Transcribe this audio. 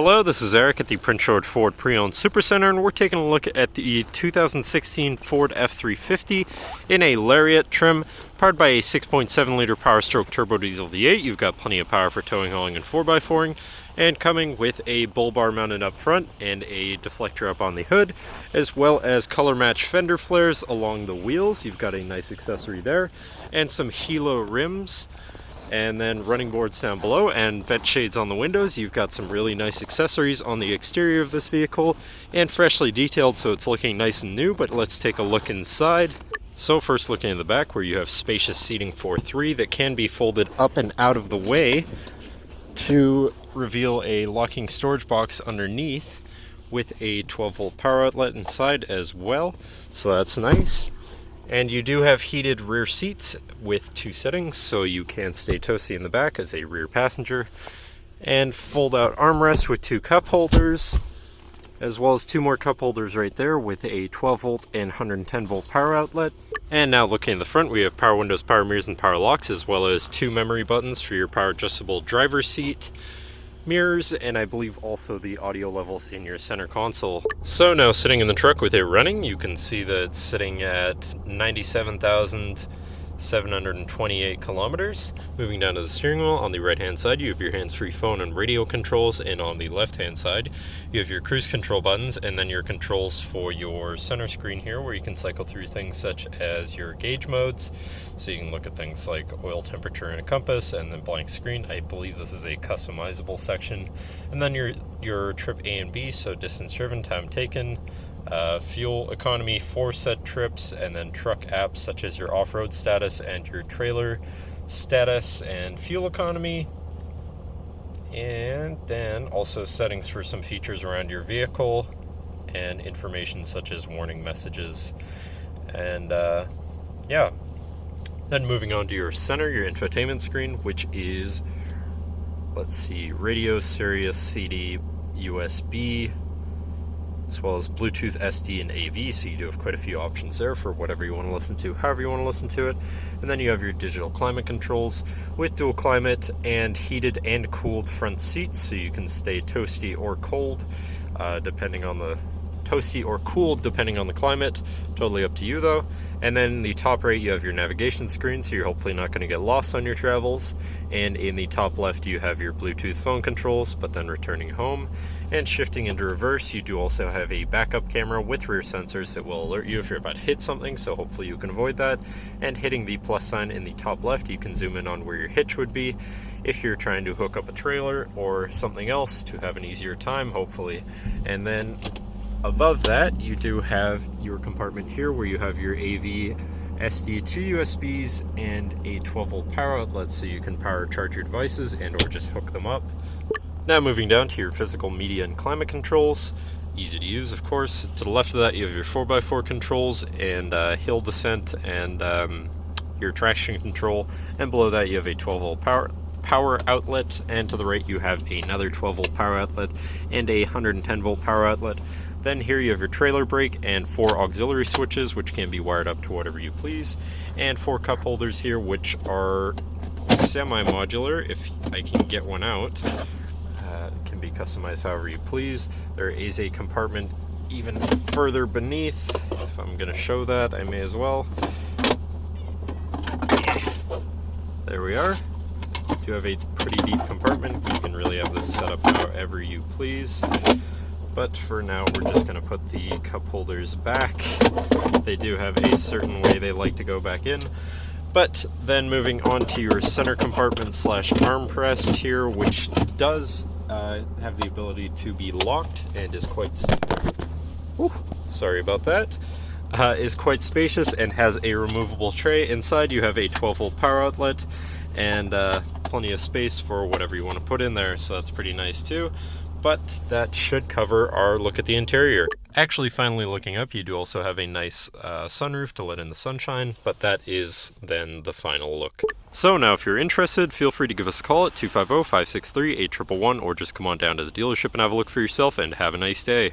Hello, this is Eric at the Prince George Ford Pre-Owned Supercenter, and we're taking a look at the 2016 Ford F-350 in a Lariat trim, powered by a 6.7 liter Power Stroke turbo diesel V8. You've got plenty of power for towing, hauling, and 4x4ing, and coming with a bull bar mounted up front and a deflector up on the hood, as well as color match fender flares along the wheels. You've got a nice accessory there, and some Hilo rims. And then running boards down below and vent shades on the windows. You've got some really nice accessories on the exterior of this vehicle and freshly detailed, so it's looking nice and new. But let's take a look inside. So first, looking in the back, where you have spacious seating for three that can be folded up and out of the way to reveal a locking storage box underneath with a 12-volt power outlet inside as well, so that's nice. And you do have heated rear seats with two settings, so you can stay toasty in the back as a rear passenger. And fold-out armrests with two cup holders, as well as two more cup holders right there with a 12-volt and 110-volt power outlet. And now looking in the front, we have power windows, power mirrors, and power locks, as well as two memory buttons for your power adjustable driver's seat, mirrors, and I believe also the audio levels in your center console. So now sitting in the truck with it running, you can see that it's sitting at 97,728 kilometers. Moving down to the steering wheel, on the right hand side you have your hands-free phone and radio controls, and on the left hand side you have your cruise control buttons, and then your controls for your center screen here, where you can cycle through things such as your gauge modes, so you can look at things like oil temperature and a compass, and then blank screen. I believe this is a customizable section. And then your trip A and B, so distance driven, time taken, fuel economy, 4 set trips, and then truck apps such as your off-road status and your trailer status and fuel economy. And then also settings for some features around your vehicle and information such as warning messages. And yeah. Then moving on to your center, your infotainment screen, which is, let's see, radio, Sirius, CD, USB, as well as Bluetooth, SD, and AV, so you do have quite a few options there for whatever you want to listen to, however you want to listen to it. And then you have your digital climate controls with dual climate and heated and cooled front seats, so you can stay toasty or cold, depending on the toasty or cooled depending on the climate. Totally up to you though. And then in the top right you have your navigation screen, so you're hopefully not going to get lost on your travels. And in the top left you have your Bluetooth phone controls, but then returning home. And shifting into reverse, you do also have a backup camera with rear sensors that will alert you if you're about to hit something, so hopefully you can avoid that. And hitting the plus sign in the top left, you can zoom in on where your hitch would be if you're trying to hook up a trailer or something else to have an easier time, hopefully. And then above that, you do have your compartment here where you have your AV, SD, 2 USBs, and a 12-volt power outlet, so you can power charge your devices and or just hook them up. Now moving down to your physical media and climate controls, easy to use of course. To the left of that you have your 4x4 controls and hill descent and your traction control, and below that you have a 12-volt power outlet, and to the right you have another 12-volt power outlet and a 110-volt power outlet. Then here you have your trailer brake and 4 auxiliary switches, which can be wired up to whatever you please, and 4 cup holders here, which are semi-modular if I can get one out. It can be customized however you please. There is a compartment even further beneath. If I'm going to show that, I may as well. There we are. You have a pretty deep compartment. You can really have this set up however you please. But for now, we're just going to put the cup holders back. They do have a certain way they like to go back in. But then moving on to your center compartment slash armrest here, which does have the ability to be locked and is quite... sorry about that. Is quite spacious and has a removable tray. Inside you have a 12-volt power outlet and plenty of space for whatever you want to put in there, so that's pretty nice too. But that should cover our look at the interior. Actually, finally looking up, you do also have a nice sunroof to let in the sunshine, but that is then the final look. So now if you're interested, feel free to give us a call at 250-563-8111, or just come on down to the dealership and have a look for yourself, and have a nice day.